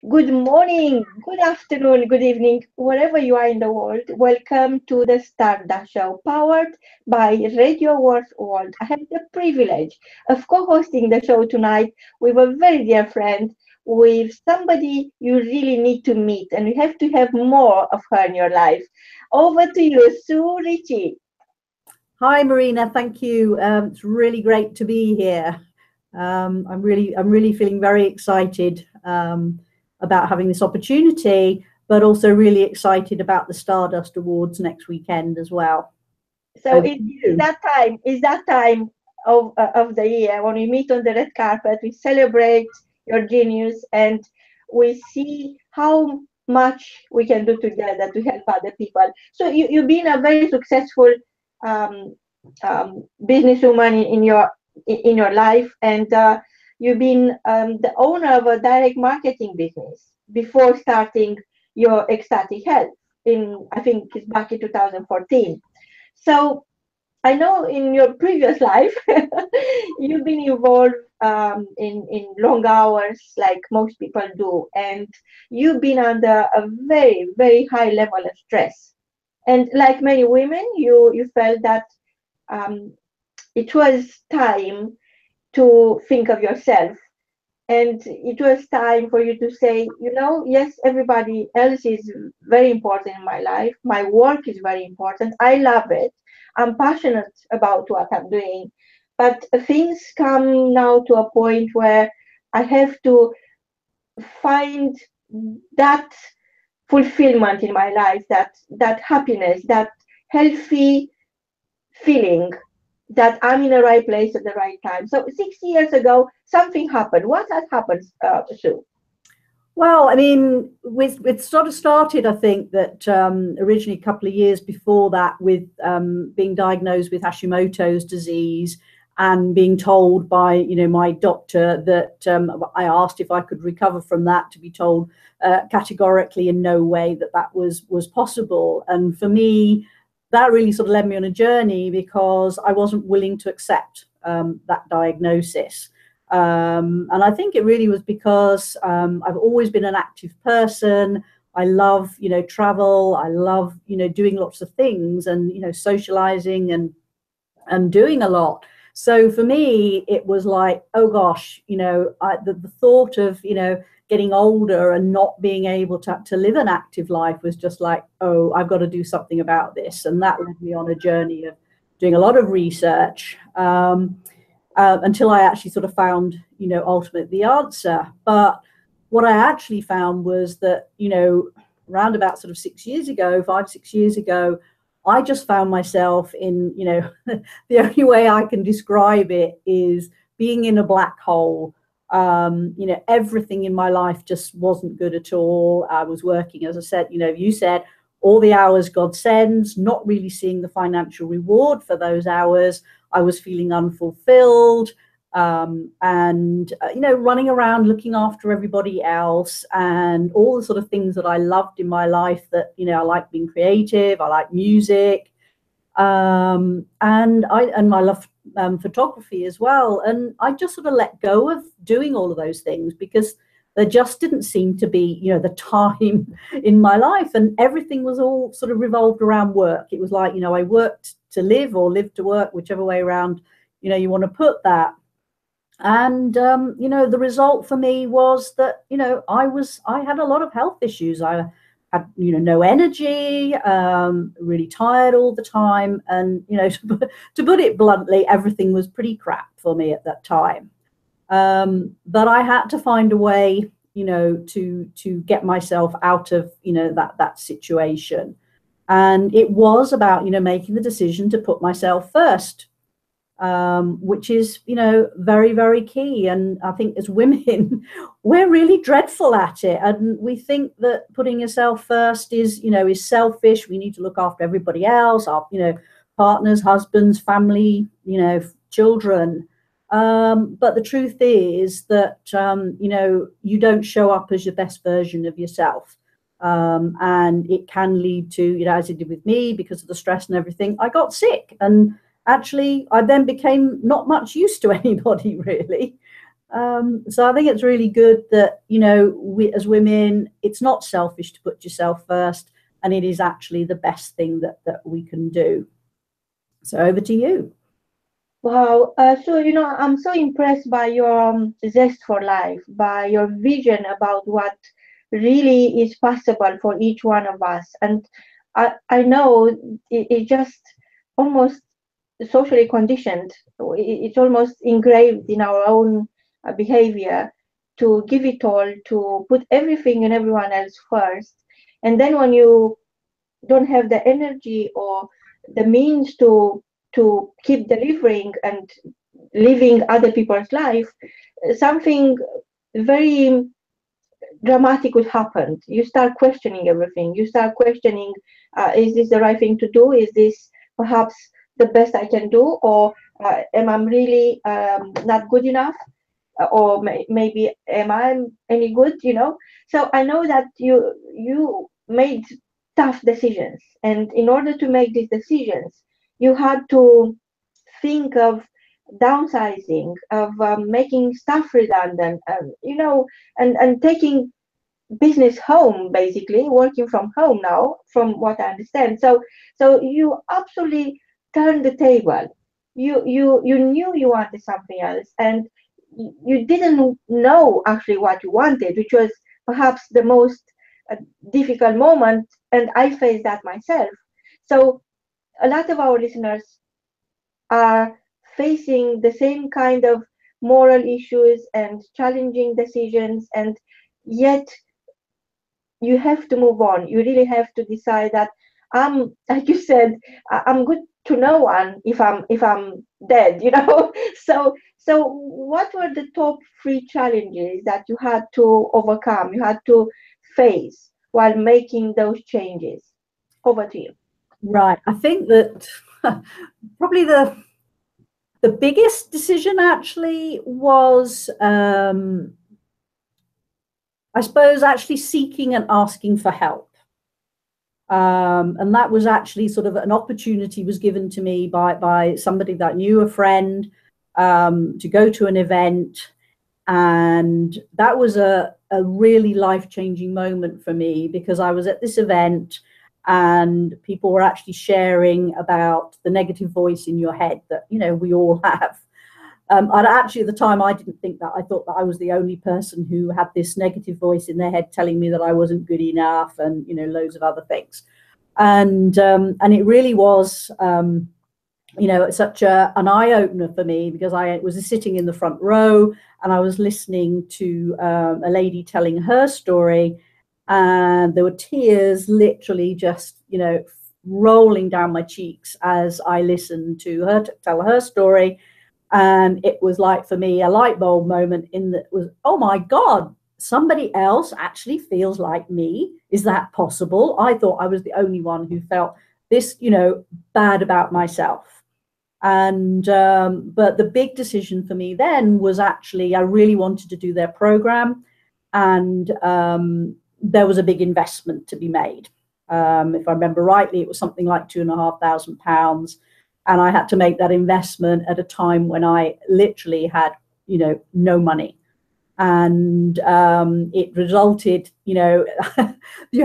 Good morning, good afternoon, good evening, wherever you are in the world. Welcome to the Stardust Show, powered by Radio Wars World. I have the privilege of co-hosting the show tonight with a very dear friend, with somebody you really need to meet, and you have to have more of her in your life. Over to you, Sue Ritchie. Hi, Marina. Thank you. It's really great to be here. I'm really feeling very excited about having this opportunity, but also really excited about the Stardust Awards next weekend as well. So Over it to is you. that time of the year when we meet on the red carpet, we celebrate your genius and we see how much we can do together to help other people. So you've been a very successful um, businesswoman in your life, and you've been the owner of a direct marketing business before starting your ecstatic health in, I think it's back in 2014. So I know in your previous life you've been involved in long hours like most people do, and you've been under a very, very high level of stress. And like many women, you felt that um, it was time to think of yourself, and it was time for you to say, yes, everybody else is very important in my life. My work is very important. I love it. I'm passionate about what I'm doing. But things come now to a point where I have to find that fulfillment in my life, that happiness, that healthy feeling that I'm in the right place at the right time. So 6 years ago, something happened. What has happened, Sue? Well, I mean, with sort of started, I think that originally a couple of years before that, with being diagnosed with Hashimoto's disease and being told by my doctor that I asked if I could recover from that, to be told categorically in no way that was possible. And for me, that really sort of led me on a journey because I wasn't willing to accept that diagnosis. And I think it really was because I've always been an active person. I love, travel. I love, doing lots of things and, socializing and doing a lot. So for me, it was like, oh gosh, the thought of, getting older and not being able to live an active life was just like, oh, I've got to do something about this. And that led me on a journey of doing a lot of research. Until I actually sort of found, ultimately the answer. But what I actually found was that, around about sort of 6 years ago, 5, 6 years ago, I just found myself in, the only way I can describe it is being in a black hole. Everything in my life just wasn't good at all. I was working, as I said, you said, all the hours God sends, not really seeing the financial reward for those hours. I was feeling unfulfilled, and running around looking after everybody else and all the sort of things that I loved in my life. That I like being creative, I like music, and I love photography as well. And I just sort of let go of doing all of those things because there just didn't seem to be, the time in my life, and everything was all sort of revolved around work. It was like, I worked to live or live to work, whichever way around, you want to put that. And, the result for me was that, I had a lot of health issues. I had, no energy, really tired all the time. And, to put it bluntly, everything was pretty crap for me at that time. But I had to find a way, to get myself out of, that situation. And it was about, making the decision to put myself first, which is, very, very key. And I think as women, we're really dreadful at it. And we think that putting yourself first is selfish. We need to look after everybody else, our, partners, husbands, family, children. But the truth is that, you don't show up as your best version of yourself. And it can lead to, as it did with me, because of the stress and everything, I got sick. And actually, I then became not much use to anybody, really. So I think it's really good that, you know, we as women, it's not selfish to put yourself first, and it is actually the best thing that we can do. So over to you. Wow. So, I'm so impressed by your zest for life, by your vision about what really is possible for each one of us. And I know it's just almost socially conditioned. It's almost engraved in our own behavior to give it all, to put everything and everyone else first. And then when you don't have the energy or the means to keep delivering and living other people's life, something very dramatic would happen. You start questioning everything. You start questioning, is this the right thing to do? Is this perhaps the best I can do? Or am I really not good enough? Or maybe am I any good? So I know that you made tough decisions, and in order to make these decisions you had to think of downsizing, of making staff redundant, and taking business home, basically working from home now, from what I understand. So you absolutely turned the table. You knew you wanted something else, and you didn't know actually what you wanted, which was perhaps the most uh, difficult moment, and I faced that myself. So a lot of our listeners are facing the same kind of moral issues and challenging decisions, and yet you have to move on. You really have to decide that I'm, like you said, I'm good to no one if I'm dead. So what were the top three challenges that you had to overcome, you had to face while making those changes? Over to you. Right. I think that probably the biggest decision actually was, I suppose, actually seeking and asking for help. And that was actually sort of an opportunity was given to me by somebody that knew a friend, to go to an event. And that was a really life-changing moment for me, because I was at this event and people were actually sharing about the negative voice in your head that, we all have. And actually, at the time, I didn't think that. I thought that I was the only person who had this negative voice in their head telling me that I wasn't good enough, and loads of other things. And it really was, such an eye opener for me, because I was sitting in the front row and I was listening to a lady telling her story, and there were tears literally just rolling down my cheeks as I listened to her tell her story. And it was like, for me, a light bulb moment in that was, oh my God, somebody else actually feels like me. Is that possible? I thought I was the only one who felt this, bad about myself. And but the big decision for me then was actually, I really wanted to do their program, and there was a big investment to be made. If I remember rightly, it was something like £2,500. And I had to make that investment at a time when I literally had, no money. And it resulted, you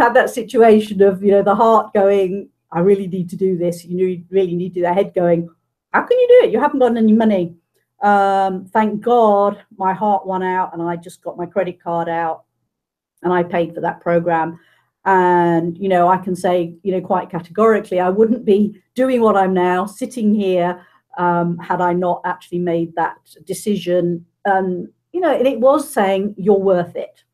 have that situation of, the heart going, I really need to do this. You really need to do, the head going, how can you do it? You haven't got any money. Thank God my heart won out, and I just got my credit card out and I paid for that program. And, I can say, quite categorically, I wouldn't be doing what I'm now, sitting here, had I not actually made that decision. And it was saying, you're worth it.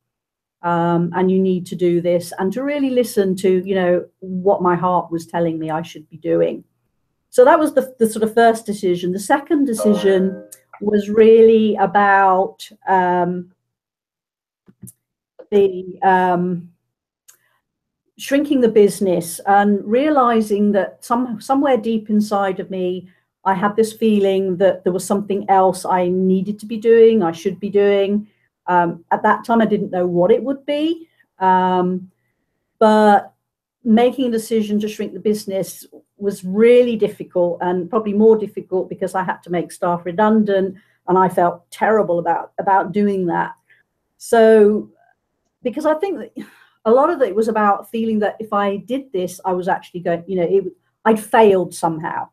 And you need to do this, and to really listen to, what my heart was telling me I should be doing. So that was the sort of first decision. The second decision was really about the shrinking the business, and realizing that somewhere deep inside of me, I had this feeling that there was something else I needed to be doing, I should be doing. At that time, I didn't know what it would be. But making a decision to shrink the business was really difficult, and probably more difficult because I had to make staff redundant. and I felt terrible about doing that. So, because I think that a lot of it was about feeling that if I did this, I was actually going, I'd failed somehow.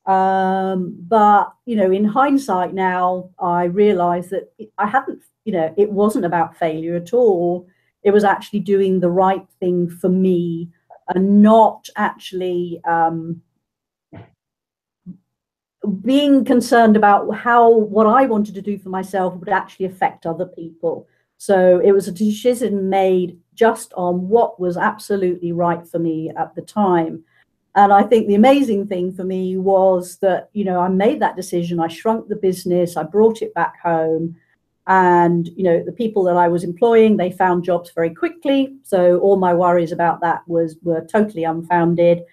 But, in hindsight now, I realized that I hadn't, it wasn't about failure at all. It was actually doing the right thing for me and not actually being concerned about how what I wanted to do for myself would actually affect other people. So it was a decision made just on what was absolutely right for me at the time. And I think the amazing thing for me was that, I made that decision. I shrunk the business. I brought it back home. And, the people that I was employing, they found jobs very quickly. So all my worries about that were totally unfounded.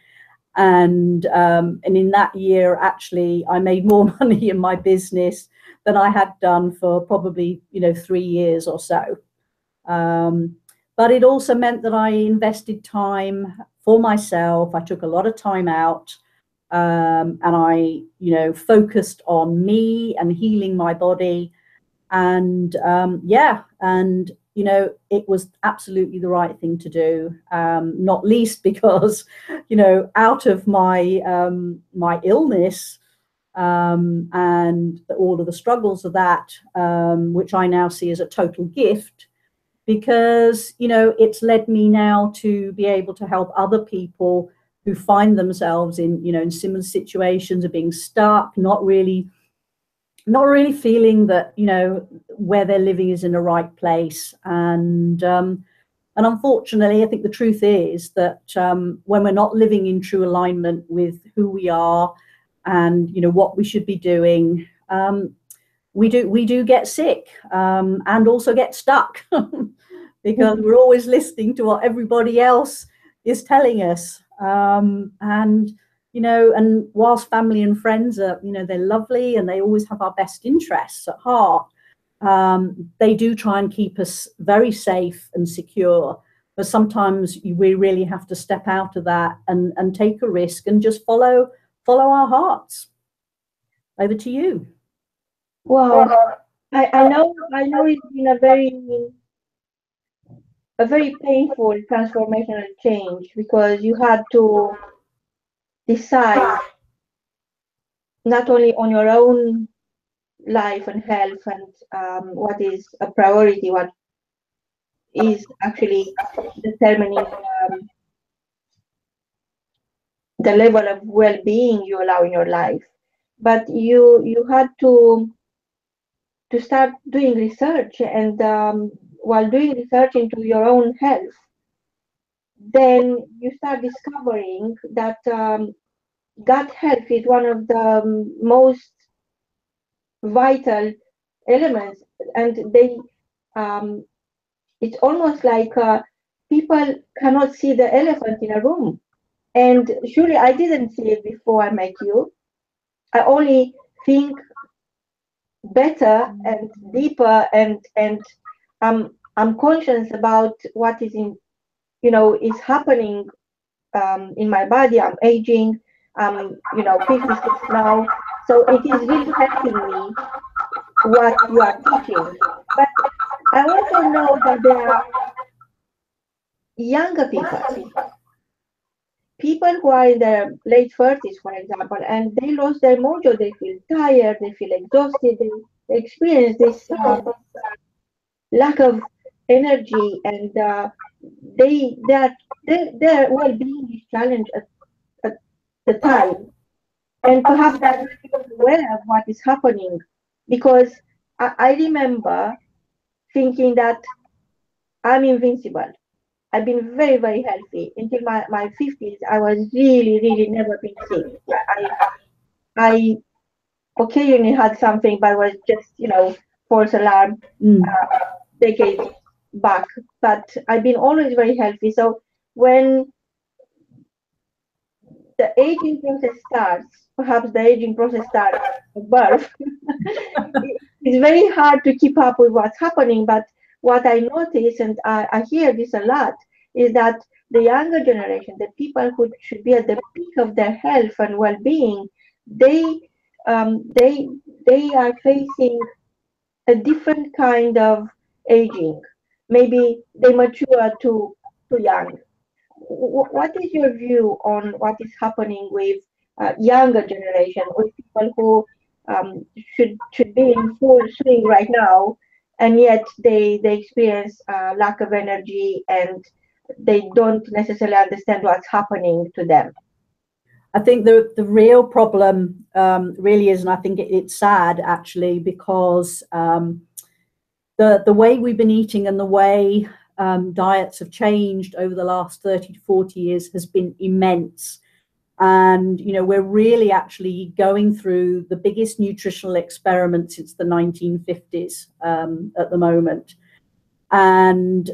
And in that year, actually, I made more money in my business than I had done for probably, 3 years or so. But it also meant that I invested time for myself. I took a lot of time out, and I, focused on me and healing my body. And it was absolutely the right thing to do, not least because, out of my illness, and all of the struggles of that, which I now see as a total gift, because, it's led me now to be able to help other people who find themselves in similar situations of being stuck, not really feeling that, where they're living is in the right place. And unfortunately, I think the truth is that when we're not living in true alignment with who we are and, what we should be doing, we do get sick, and also get stuck because we're always listening to what everybody else is telling us. And whilst family and friends are, they're lovely and they always have our best interests at heart, they do try and keep us very safe and secure. But sometimes we really have to step out of that and take a risk and just follow our hearts. Over to you. Wow. I know it's been a very painful transformational change, because you had to decide not only on your own life and health and what is a priority, what is actually determining the level of well-being you allow in your life, but you had to start doing research, and while doing research into your own health, then you start discovering that gut health is one of the most vital elements, and it's almost like people cannot see the elephant in a room. And surely I didn't see it before I met you. I only think better and deeper, and I'm conscious about what is is happening in my body. I'm aging. I'm 56 now, so it is really helping me what you are teaching. But I also know that there are younger people who are in their late 30s, for example, and they lost their mojo. They feel tired, they feel exhausted, they experience this lack of energy, and their well-being is challenged at the time. And perhaps they're not even aware of what is happening, because I remember thinking that I'm invincible. I've been very, very healthy until my 50s. I was really, really never been sick. I occasionally had something, but it was just, false alarm decades back. But I've been always very healthy. So when the aging process starts, perhaps the aging process starts at birth, it's very hard to keep up with what's happening. But what I notice, and I hear this a lot, is that the younger generation, the people who should be at the peak of their health and well-being, they they are facing a different kind of aging. Maybe they mature too young. What is your view on what is happening with younger generation, with people who should be in full swing right now, and yet they experience lack of energy and they don't necessarily understand what's happening to them? I think the real problem really is, and I think it's sad actually, because the way we've been eating and the way diets have changed over the last 30 to 40 years has been immense. And, we're really actually going through the biggest nutritional experiment since the 1950s at the moment. And,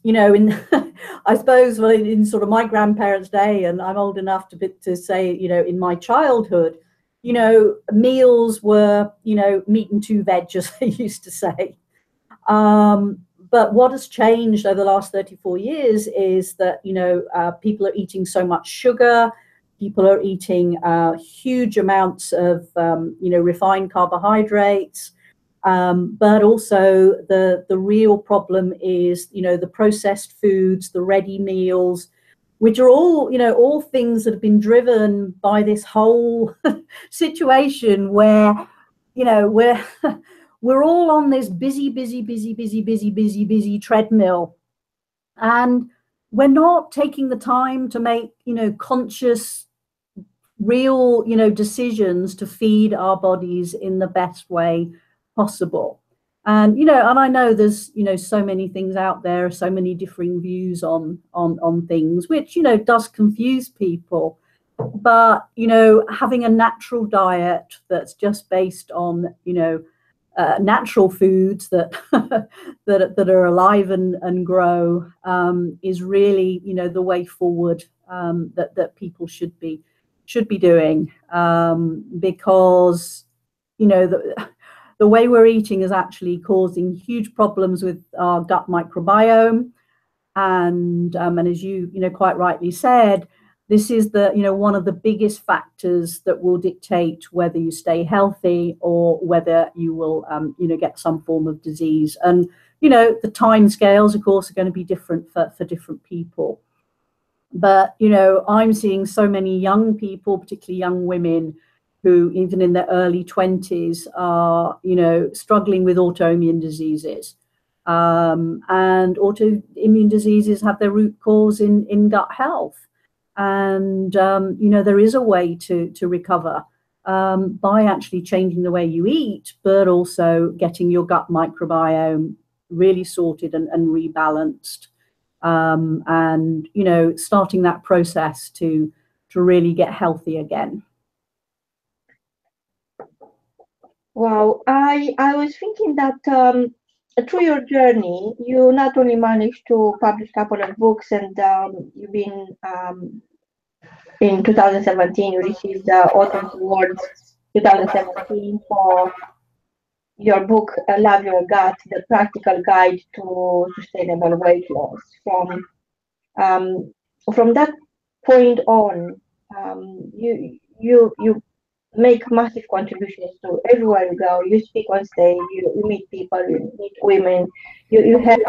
in I suppose, well, in sort of my grandparents' day, and I'm old enough to say, in my childhood, meals were, meat and two veg, as they used to say. But what has changed over the last 34 years is that, people are eating so much sugar, people are eating huge amounts of, refined carbohydrates. But also the real problem is, the processed foods, the ready meals, which are all things that have been driven by this whole situation where, we're we're all on this busy treadmill, and we're not taking the time to make, conscious, real, decisions to feed our bodies in the best way possible. And I know there's so many things out there, so many differing views on things, which does confuse people. But having a natural diet that's just based on natural foods that that are alive and grow is really the way forward, that people should be doing, because the way we're eating is actually causing huge problems with our gut microbiome. And as you quite rightly said, this is the one of the biggest factors that will dictate whether you stay healthy or whether you will get some form of disease. And the time scales, of course, are going to be different for different people. But I'm seeing so many young people, particularly young women, who even in their early 20s are struggling with autoimmune diseases. And autoimmune diseases have their root cause in gut health. And there is a way to recover by actually changing the way you eat, but also getting your gut microbiome really sorted and rebalanced, and starting that process to really get healthy again. Wow, I was thinking that through your journey, you not only managed to publish a couple of books, and you've been in 2017 you received the Authors Awards 2017 for your book Love Your Gut: The Practical Guide to Sustainable Weight Loss. From that point on, you make massive contributions to everywhere you go. You speak on stage, you meet people, you meet women, you help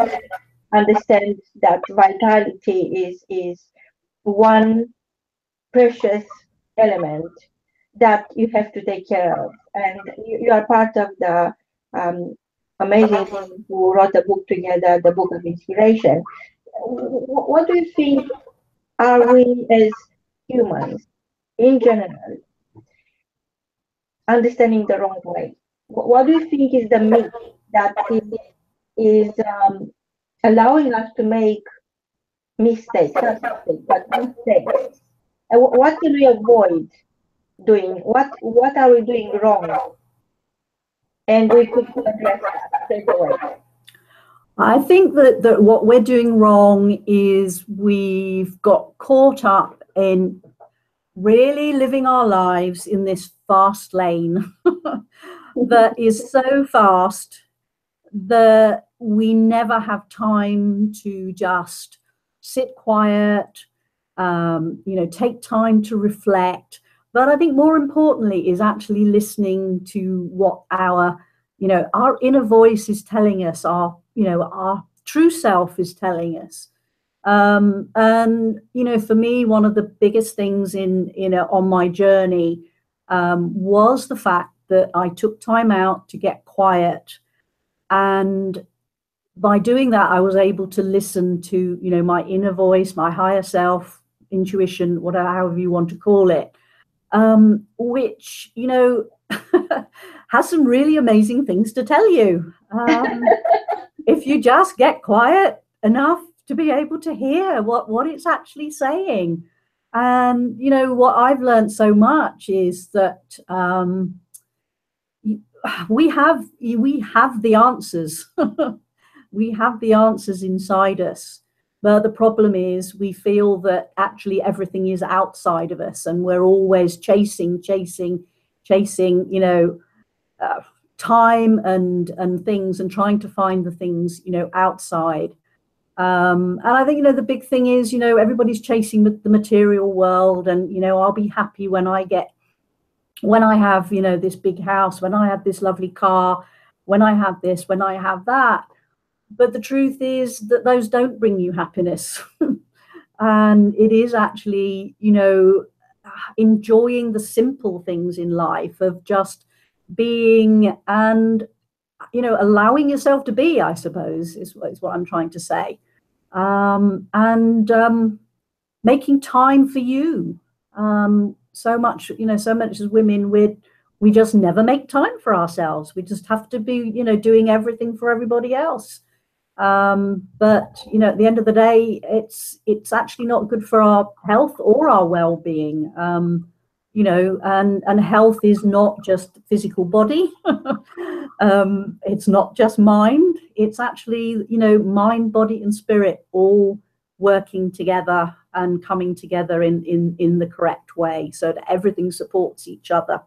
understand that vitality is one precious element that you have to take care of. And you are part of the amazing team who wrote the book together, the Book of Inspiration. What do you think are we as humans in general understanding the wrong way? What do you think is the myth that is allowing us to make mistakes, not mistakes, but mistakes? And what can we avoid doing? What are we doing wrong? And we could address that straight away. I think that what we're doing wrong is we've got caught up in really living our lives in this fast lane that is so fast that we never have time to just sit quiet, take time to reflect, But I think more importantly is actually listening to what our inner voice is telling us, our true self is telling us. And for me, one of the biggest things on my journey was the fact that I took time out to get quiet, and by doing that, I was able to listen to my inner voice, my higher self, intuition, whatever, however you want to call it, which has some really amazing things to tell you. If you just get quiet enough to be able to hear what it's actually saying. And what I've learned so much is that we have the answers. We have the answers inside us. But the problem is we feel that actually everything is outside of us, and we're always chasing, time and things, and trying to find the things, outside. And I think, the big thing is, everybody's chasing the material world, and, I'll be happy when I have, this big house, when I have this lovely car, when I have this, when I have that. But the truth is that those don't bring you happiness. And it is actually, enjoying the simple things in life of just being and, allowing yourself to be, I suppose, is what I'm trying to say. And making time for you. So much as women, we just never make time for ourselves. We just have to be, doing everything for everybody else. But at the end of the day, it's actually not good for our health or our well-being. And health is not just physical body. It's not just mind. It's actually, mind, body, and spirit all working together and coming together in the correct way, so that everything supports each other.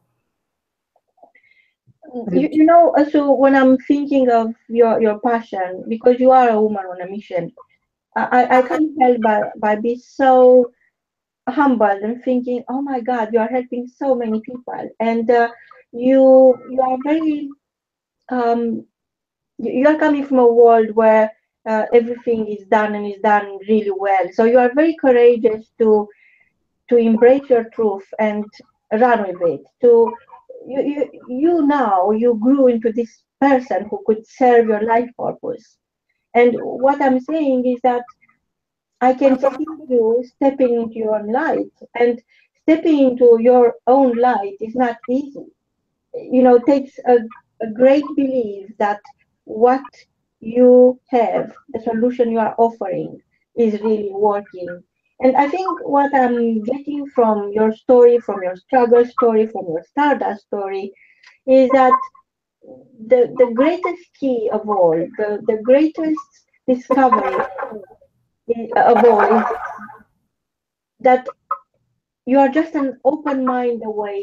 So when I'm thinking of your passion, because you are a woman on a mission, I can't help by being so humbled and thinking, oh my God, you are helping so many people, and you are very you are coming from a world where everything is done and is done really well. So you are very courageous to embrace your truth and run with it. You grew into this person who could serve your life purpose. And what I'm saying is that I can see you stepping into your own light, and stepping into your own light is not easy. Takes a great belief that what you have, the solution you are offering, is really working. And I think what I'm getting from your story, from your struggle story, from your stardust story, is that the greatest key of all, the greatest discovery of all, is that you are just an open mind away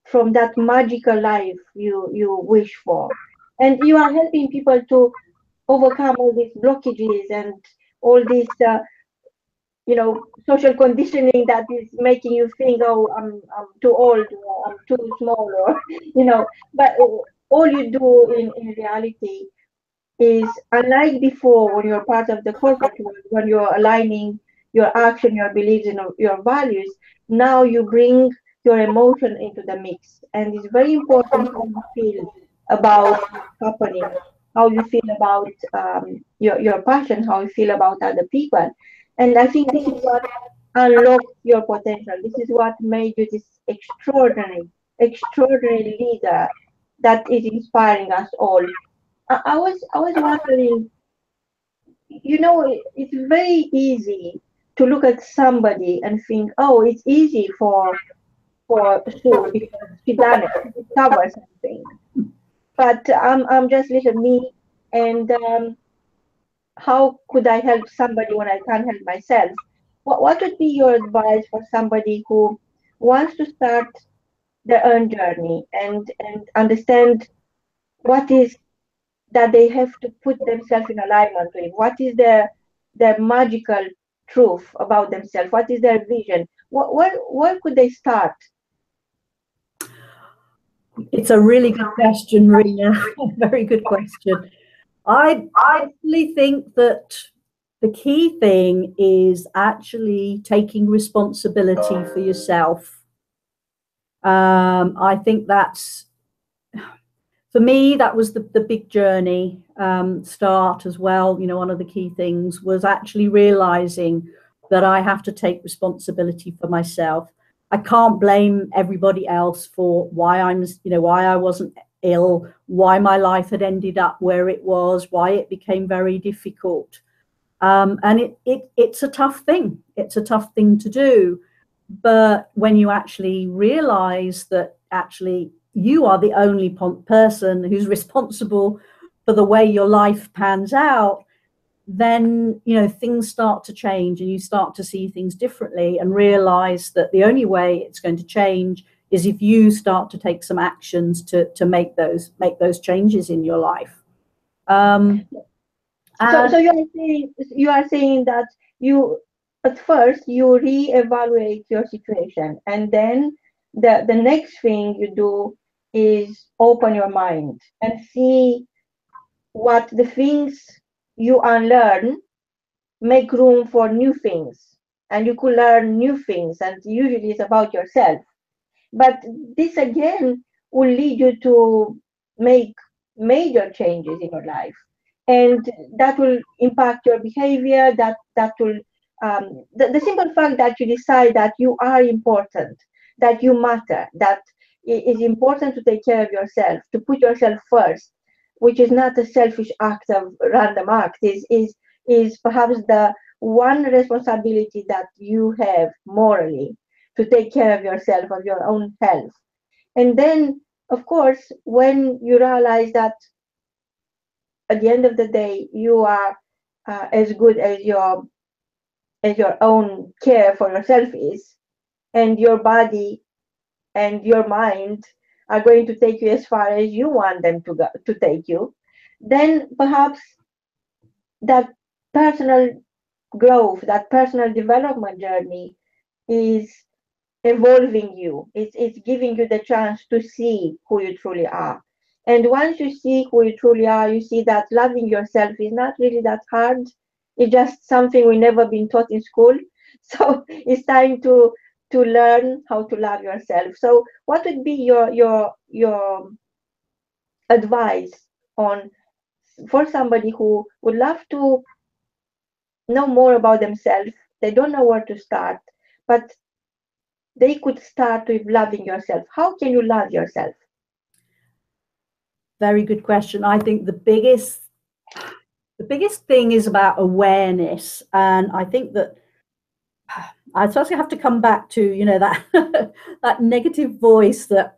from that magical life you wish for. And you are helping people to overcome all these blockages and all this social conditioning that is making you think, oh, I'm too old, or I'm too small, or but all you do in reality is, unlike before, when you're part of the corporate world, when you're aligning your action, your beliefs, and your values, now you bring your emotion into the mix. And it's very important how you feel about what's happening, how you feel about your passion, how you feel about other people. And I think this is what unlocked your potential. This is what made you this extraordinary leader that is inspiring us all. I was wondering, it's very easy to look at somebody and think, oh, it's easy for Sue because she done it, she discovered something. But I'm just little me, and how could I help somebody when I can't help myself? What would be your advice for somebody who wants to start their own journey and understand what is that they have to put themselves in alignment with? What is their magical truth about themselves? What is their vision? Where could they start? It's a really good question, Marina. Very good question. I actually think that the key thing is actually taking responsibility for yourself. I think that's, for me, that was the big journey start as well. You know, one of the key things was actually realizing that I have to take responsibility for myself. I can't blame everybody else for why why I wasn't ill, why my life had ended up where it was, why it became very difficult. And it's a tough thing. It's a tough thing to do. But when you actually realize that actually you are the only person who's responsible for the way your life pans out, then things start to change and you start to see things differently and realize that the only way it's going to change is if you start to take some actions to make those changes in your life. So you are saying that you at first you reevaluate your situation, and then the next thing you do is open your mind and see what the things you unlearn, make room for new things, and you could learn new things, and usually it's about yourself. But this again will lead you to make major changes in your life, and that will impact your behavior. That will the simple fact that you decide that you are important, that you matter, that it is important to take care of yourself, to put yourself first, which is not a selfish act of random act, is perhaps the one responsibility that you have morally, to take care of yourself, of your own health. And then, of course, when you realize that at the end of the day, you are as good as your own care for yourself is, and your body and your mind are going to take you as far as you want them to take you, then perhaps that personal growth, that personal development journey is evolving you. It's giving you the chance to see who you truly are. And once you see who you truly are, you see that loving yourself is not really that hard. It's just something we never been taught in school. So it's time to learn how to love yourself. So what would be your advice on for somebody who would love to know more about themselves? They don't know where to start, but they could start with loving yourself. How can you love yourself? Very good question. I think the biggest thing is about awareness, and I think that I suppose you have to come back to that that negative voice that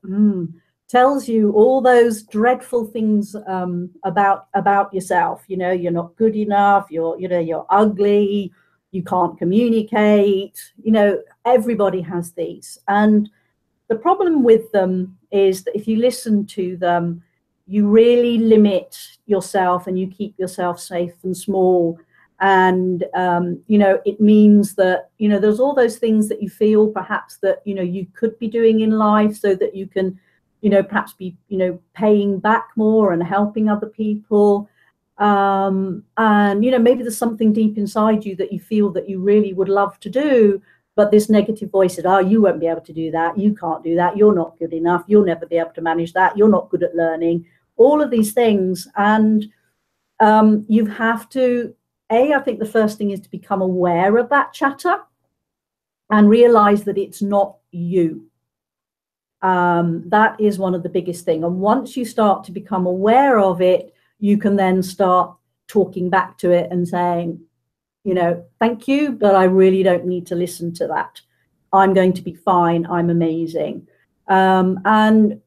tells you all those dreadful things about yourself. You're not good enough. You're ugly. You can't communicate. Everybody has these, and the problem with them is that if you listen to them, you really limit yourself and you keep yourself safe and small. And it means that there's all those things that you feel perhaps that you could be doing in life, so that you can perhaps be paying back more and helping other people. And maybe there's something deep inside you that you feel that you really would love to do, but this negative voice says, oh, you won't be able to do that, you can't do that, you're not good enough, you'll never be able to manage that, you're not good at learning, all of these things. And you have to, I think the first thing is to become aware of that chatter and realize that it's not you. That is one of the biggest things. And once you start to become aware of it, you can then start talking back to it and saying, thank you, but I really don't need to listen to that. I'm going to be fine. I'm amazing. And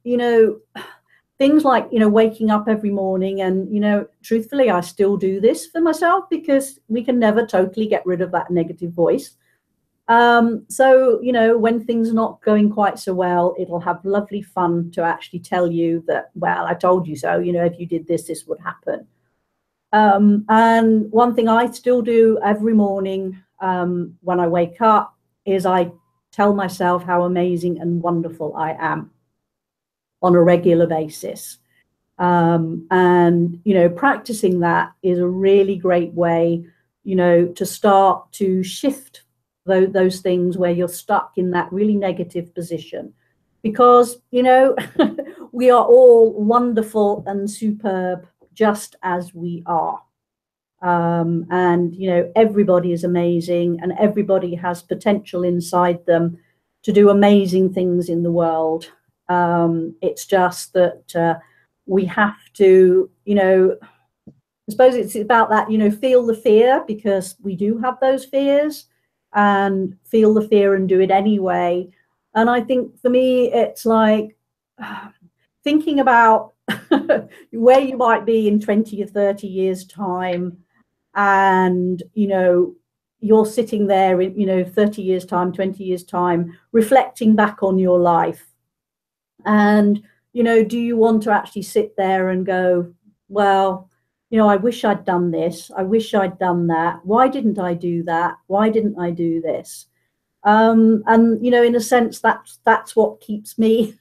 things like waking up every morning, and truthfully, I still do this for myself, because we can never totally get rid of that negative voice. So when things are not going quite so well, it'll have lovely fun to actually tell you that, well, I told you so, if you did this, this would happen. And one thing I still do every morning when I wake up is I tell myself how amazing and wonderful I am. on a regular basis. And, practicing that is a really great way, to start to shift those things where you're stuck in that really negative position. Because, we are all wonderful and superb just as we are. And, everybody is amazing, and everybody has potential inside them to do amazing things in the world. It's just that we have to, I suppose it's about that, feel the fear, because we do have those fears, and feel the fear and do it anyway. And I think for me, it's like thinking about where you might be in 20 or 30 years time. And, you're sitting there in, 30 years time, 20 years time, reflecting back on your life. And, do you want to actually sit there and go, well, I wish I'd done this. I wish I'd done that. Why didn't I do that? Why didn't I do this? And, in a sense, that's what keeps me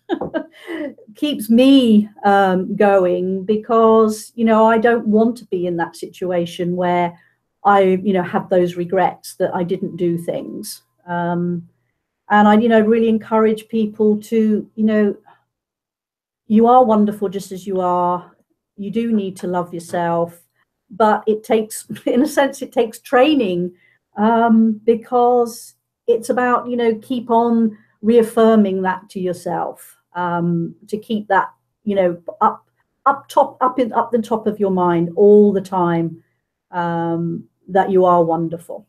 going, because, I don't want to be in that situation where I, have those regrets that I didn't do things. And I, really encourage people to, you are wonderful just as you are. You do need to love yourself, but it takes, in a sense, it takes training, because it's about, keep on reaffirming that to yourself, to keep that, up the top of your mind all the time, that you are wonderful.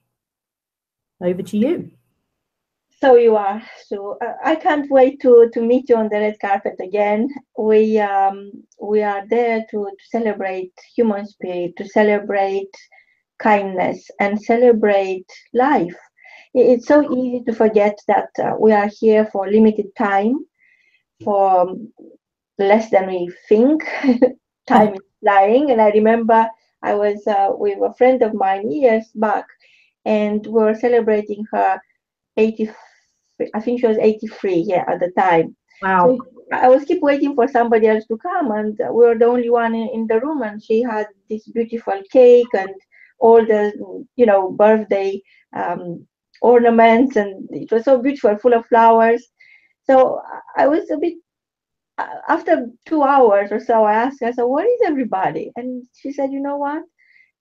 Over to you. So you are. So I can't wait to meet you on the red carpet again. We are there to celebrate human spirit, to celebrate kindness, and celebrate life. It's so easy to forget that we are here for limited time, for less than we think. Time is flying. And I remember I was with a friend of mine years back, and we were celebrating her 80. I think she was 83, yeah, at the time. Wow. So I was keep waiting for somebody else to come, and we were the only one in the room, and she had this beautiful cake and all the, birthday ornaments, and it was so beautiful, full of flowers. So I was a bit, after 2 hours or so, I asked her, so where is everybody? And she said, you know what?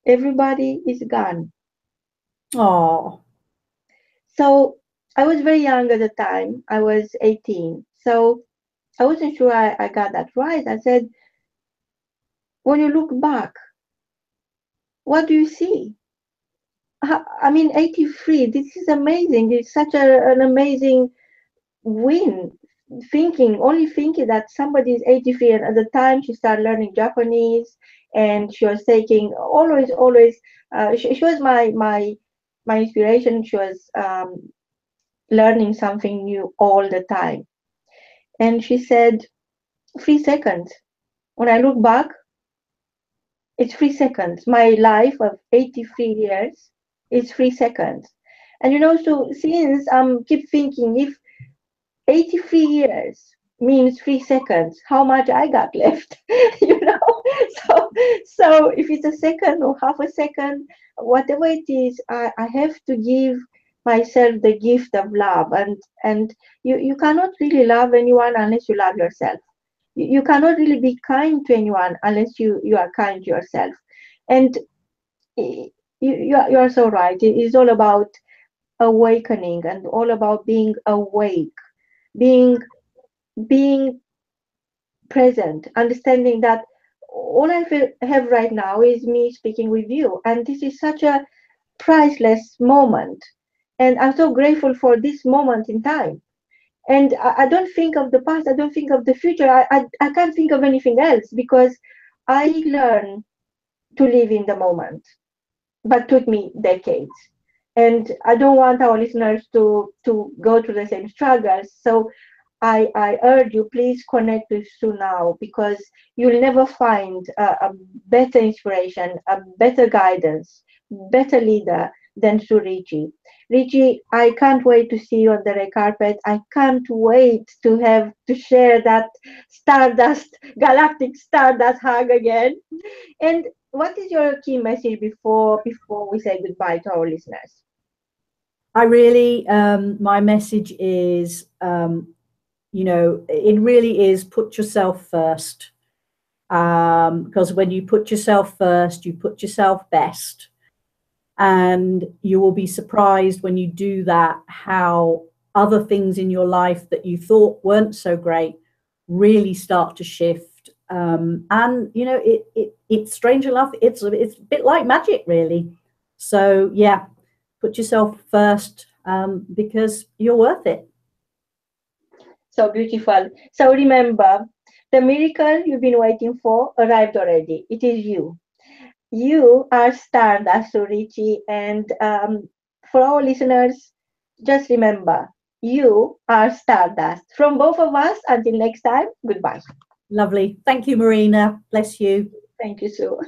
Everybody is gone. Oh. So I was very young at the time. I was 18. So I wasn't sure I got that right. I said, when you look back, what do you see? I mean, 83, this is amazing. It's such an amazing win. Only thinking that somebody is 83, and at the time she started learning Japanese, and she was taking always, she was my inspiration. She was learning something new all the time. And she said, 3 seconds. When I look back, it's 3 seconds. My life of 83 years is 3 seconds. And so since I'm keep thinking, if 83 years means 3 seconds, how much I got left? So if it's a second or half a second, whatever it is, I have to give myself the gift of love. And you cannot really love anyone unless you love yourself. You cannot really be kind to anyone unless you are kind to yourself. And you are so right. It is all about awakening, and all about being awake, being present, understanding that all I have right now is me speaking with you, and this is such a priceless moment, and I'm so grateful for this moment in time. And I don't think of the past, I don't think of the future, I can't think of anything else, because I learned to live in the moment, but took me decades. And I don't want our listeners to go through the same struggles. So I urge you, please connect with Sue now, because you'll never find a better inspiration, a better guidance, better leader than through Richie. Richie, I can't wait to see you on the red carpet. I can't wait to share that stardust, galactic stardust hug again. And what is your key message before we say goodbye to our listeners? I really, my message is, it really is put yourself first. Because when you put yourself first, you put yourself best. And you will be surprised when you do that, how other things in your life that you thought weren't so great really start to shift. And it's strange enough, it's a bit like magic, really. So yeah, put yourself first, because you're worth it. So beautiful. So remember, the miracle you've been waiting for arrived already. It is you. You are stardust, Richie. And for our listeners, just remember, you are stardust. From both of us, until next time, goodbye. Lovely. Thank you, Marina. Bless you. Thank you, Sue.